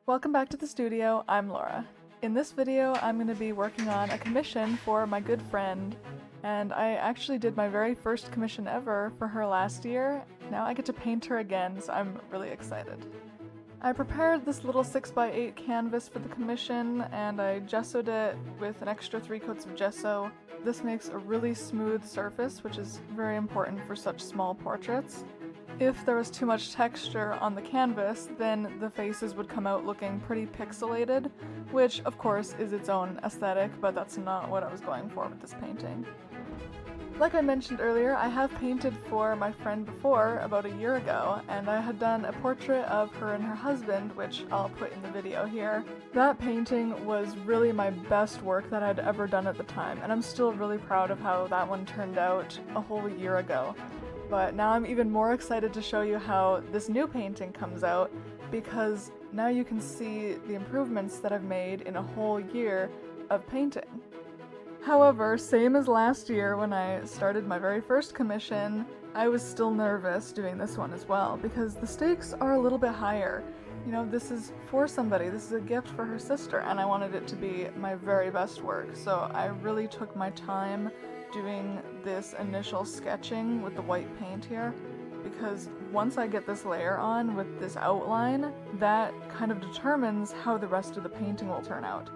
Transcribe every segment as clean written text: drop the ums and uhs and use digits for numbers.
Welcome back to the studio, I'm Laura. In this video, I'm going to be working on a commission for my good friend, and I actually did my very first commission ever for her last year. Now I get to paint her again, so I'm really excited. I prepared this little 6x8 canvas for the commission, and I gessoed it with an extra 3 coats of gesso. This makes a really smooth surface, which is very important for such small portraits. If there was too much texture on the canvas, then the faces would come out looking pretty pixelated, which of course is its own aesthetic, but that's not what I was going for with this painting. Like I mentioned earlier, I have painted for my friend before, about a year ago, and I had done a portrait of her and her husband, which I'll put in the video here. That painting was really my best work that I'd ever done at the time, and I'm still really proud of how that one turned out a whole year ago. But now I'm even more excited to show you how this new painting comes out, because now you can see the improvements that I've made in a whole year of painting. However, same as last year when I started my very first commission, I was still nervous doing this one as well, because the stakes are a little bit higher. You know, this is for somebody, this is a gift for her sister, and I wanted it to be my very best work, so I really took my time doing this initial sketching with the white paint here, because once I get this layer on with this outline, that kind of determines how the rest of the painting will turn out.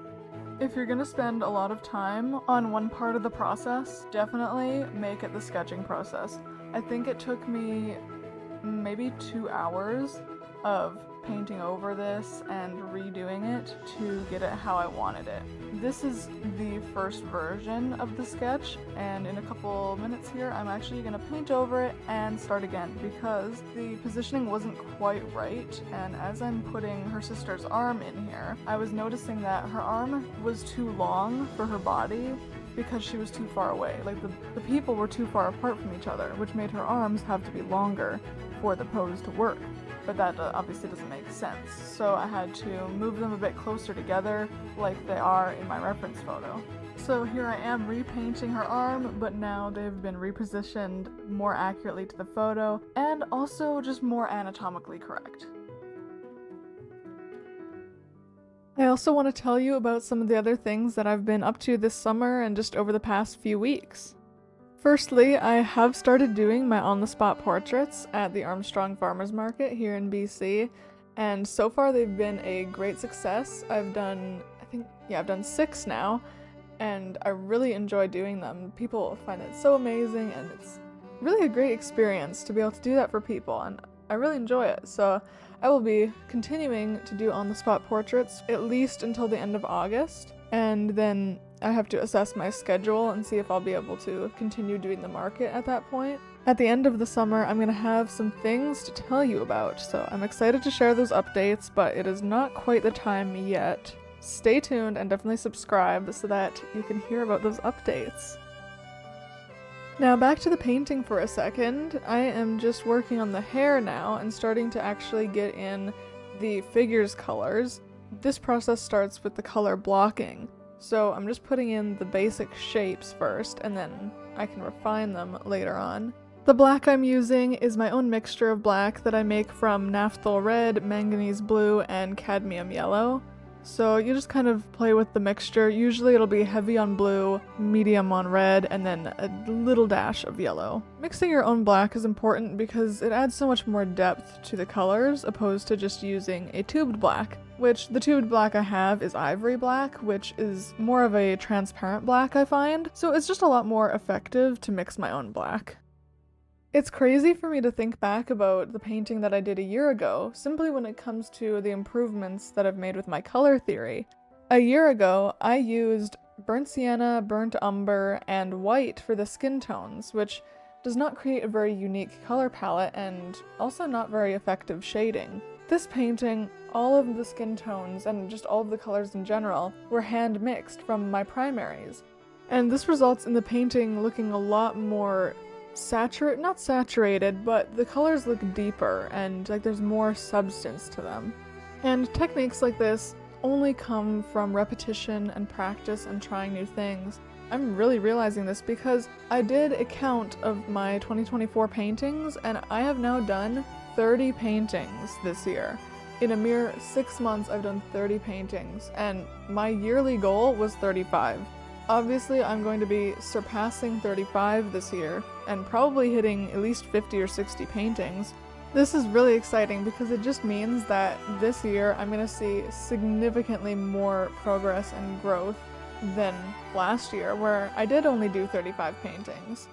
If you're gonna spend a lot of time on one part of the process, definitely make it the sketching process. I think it took me maybe 2 hours of painting over this and redoing it to get it how I wanted it. This is the first version of the sketch, and in a couple minutes here I'm actually going to paint over it and start again because the positioning wasn't quite right, and as I'm putting her sister's arm in here, I was noticing that her arm was too long for her body because she was too far away. Like the people were too far apart from each other, which made her arms have to be longer for the pose to work. But that obviously doesn't make sense, so I had to move them a bit closer together like they are in my reference photo. So here I am repainting her arm, but now they've been repositioned more accurately to the photo and also just more anatomically correct. I also want to tell you about some of the other things that I've been up to this summer and just over the past few weeks. Firstly, I have started doing my on-the-spot portraits at the Armstrong Farmers Market here in BC, and so far they've been a great success. I've done 6 now, and I really enjoy doing them. People find it so amazing, and it's really a great experience to be able to do that for people, and I really enjoy it. So I will be continuing to do on-the-spot portraits at least until the end of August, and then I have to assess my schedule and see if I'll be able to continue doing the market at that point. At the end of the summer, I'm going to have some things to tell you about, so I'm excited to share those updates, but it is not quite the time yet. Stay tuned and definitely subscribe so that you can hear about those updates. Now back to the painting for a second. I am just working on the hair now and starting to actually get in the figures colors. This process starts with the color blocking. So I'm just putting in the basic shapes first, and then I can refine them later on. The black I'm using is my own mixture of black that I make from naphthol red, manganese blue, and cadmium yellow. So you just kind of play with the mixture. Usually it'll be heavy on blue, medium on red, and then a little dash of yellow. Mixing your own black is important because it adds so much more depth to the colors opposed to just using a tubed black. Which the tubed black I have is ivory black, which is more of a transparent black I find, so it's just a lot more effective to mix my own black. It's crazy for me to think back about the painting that I did a year ago, simply when it comes to the improvements that I've made with my color theory. A year ago, I used burnt sienna, burnt umber, and white for the skin tones, which does not create a very unique color palette and also not very effective shading. This painting, all of the skin tones and just all of the colors in general were hand mixed from my primaries. And this results in the painting looking a lot more not saturated, but the colors look deeper and like there's more substance to them. And techniques like this only come from repetition and practice and trying new things. I'm really realizing this because I did a count of my 2024 paintings and I have now done 30 paintings this year. In a mere 6 months, I've done 30 paintings, and my yearly goal was 35. Obviously, I'm going to be surpassing 35 this year, and probably hitting at least 50 or 60 paintings. This is really exciting because it just means that this year I'm going to see significantly more progress and growth than last year, where I did only do 35 paintings.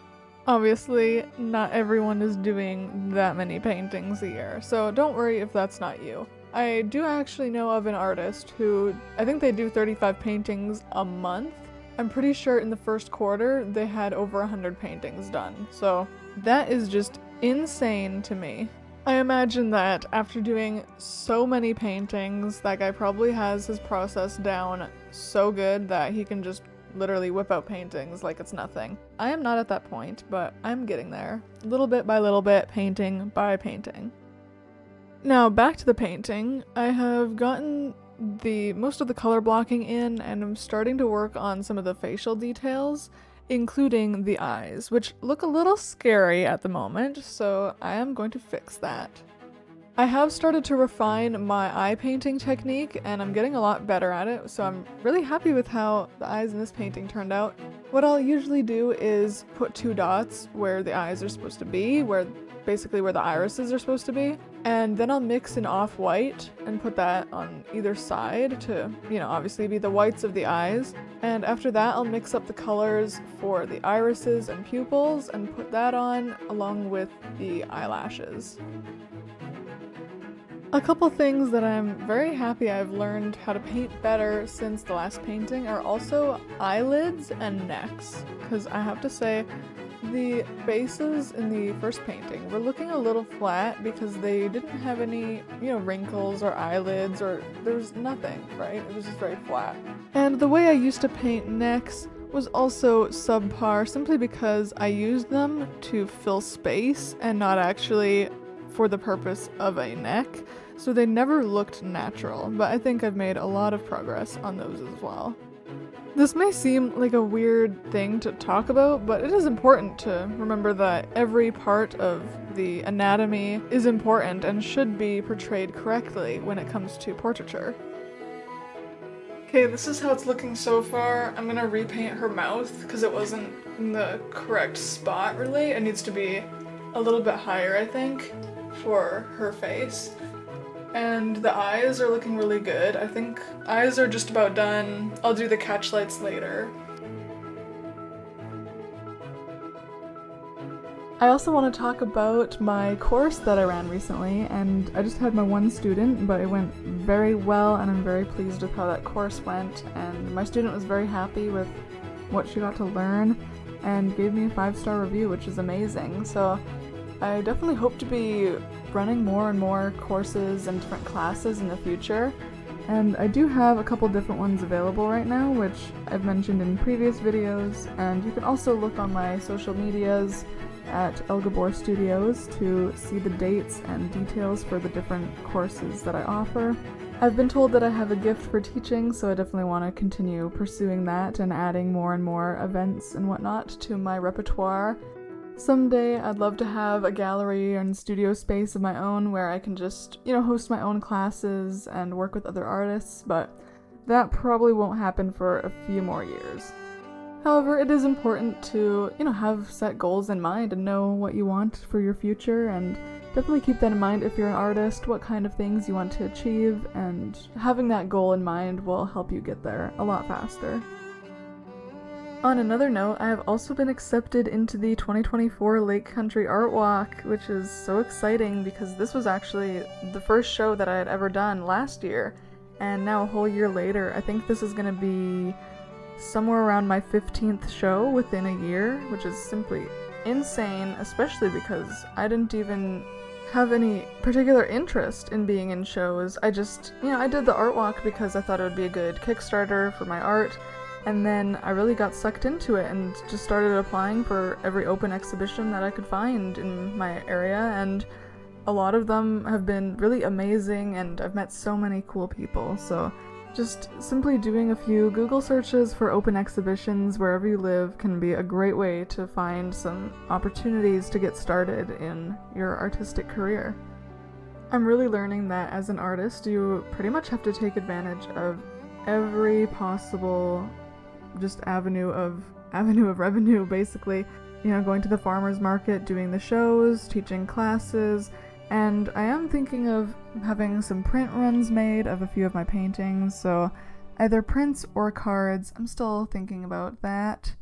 Obviously, not everyone is doing that many paintings a year, so don't worry if that's not you. I do actually know of an artist who, I think they do 35 paintings a month. I'm pretty sure in the first quarter they had over 100 paintings done, so that is just insane to me. I imagine that after doing so many paintings, that guy probably has his process down so good that he can just literally whip out paintings like it's nothing. I am not at that point, but I'm getting there. Little bit by little bit, painting by painting. Now back to the painting. I have gotten most of the color blocking in, and I'm starting to work on some of the facial details, including the eyes, which look a little scary at the moment, so I am going to fix that. I have started to refine my eye painting technique, and I'm getting a lot better at it, so I'm really happy with how the eyes in this painting turned out. What I'll usually do is put 2 dots where the eyes are supposed to be, basically where the irises are supposed to be, and then I'll mix an off-white and put that on either side to, obviously be the whites of the eyes. And after that, I'll mix up the colors for the irises and pupils and put that on along with the eyelashes. A couple things that I'm very happy I've learned how to paint better since the last painting are also eyelids and necks, because I have to say the faces in the first painting were looking a little flat because they didn't have any, wrinkles or eyelids, or there was nothing, right? It was just very flat. And the way I used to paint necks was also subpar simply because I used them to fill space and not actually for the purpose of a neck, so they never looked natural, but I think I've made a lot of progress on those as well. This may seem like a weird thing to talk about, but it is important to remember that every part of the anatomy is important and should be portrayed correctly when it comes to portraiture. Okay, this is how it's looking so far. I'm gonna repaint her mouth because it wasn't in the correct spot really. It needs to be a little bit higher, I think, for her face. And the eyes are looking really good. I think eyes are just about done. I'll do the catch lights later. I also want to talk about my course that I ran recently, and I just had my 1 student, but it went very well and I'm very pleased with how that course went, and my student was very happy with what she got to learn and gave me a 5-star review, which is amazing. So I definitely hope to be running more and more courses and different classes in the future, and I do have a couple different ones available right now, which I've mentioned in previous videos, and you can also look on my social medias at El Gabor Studios to see the dates and details for the different courses that I offer. I've been told that I have a gift for teaching, so I definitely want to continue pursuing that and adding more and more events and whatnot to my repertoire. Someday I'd love to have a gallery and studio space of my own where I can just, host my own classes and work with other artists, but that probably won't happen for a few more years. However, it is important to, have set goals in mind and know what you want for your future, and definitely keep that in mind if you're an artist, what kind of things you want to achieve, and having that goal in mind will help you get there a lot faster. On another note, I have also been accepted into the 2024 Lake Country Art Walk, which is so exciting because this was actually the first show that I had ever done last year, and now a whole year later, I think this is going to be somewhere around my 15th show within a year, which is simply insane, especially because I didn't even have any particular interest in being in shows. I just, I did the art walk because I thought it would be a good Kickstarter for my art, and then I really got sucked into it and just started applying for every open exhibition that I could find in my area, and a lot of them have been really amazing and I've met so many cool people. So just simply doing a few Google searches for open exhibitions wherever you live can be a great way to find some opportunities to get started in your artistic career. I'm really learning that as an artist, you pretty much have to take advantage of every possible just avenue of revenue, basically. You know, going to the farmer's market, doing the shows, teaching classes, and I am thinking of having some print runs made of a few of my paintings, so either prints or cards. I'm still thinking about that,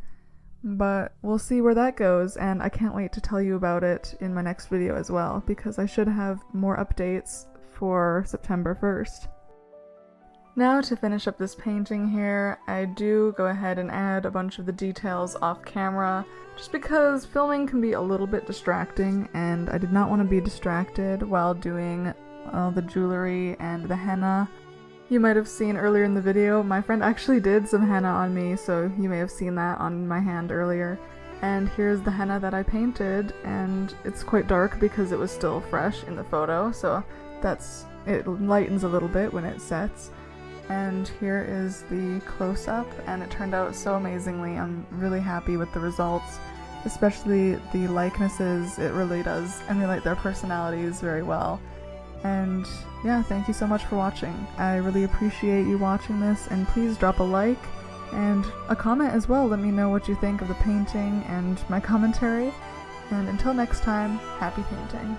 but we'll see where that goes, and I can't wait to tell you about it in my next video as well, because I should have more updates for September 1st. Now to finish up this painting here, I do go ahead and add a bunch of the details off camera, just because filming can be a little bit distracting, and I did not want to be distracted while doing all the jewelry and the henna. You might have seen earlier in the video, my friend actually did some henna on me, so you may have seen that on my hand earlier. And here's the henna that I painted, and it's quite dark because it was still fresh in the photo, so it lightens a little bit when it sets. And here is the close-up, and it turned out so amazingly. I'm really happy with the results, especially the likenesses. It really does emulate their personalities very well. And yeah, thank you so much for watching. I really appreciate you watching this, and please drop a like and a comment as well. Let me know what you think of the painting and my commentary. And until next time, happy painting.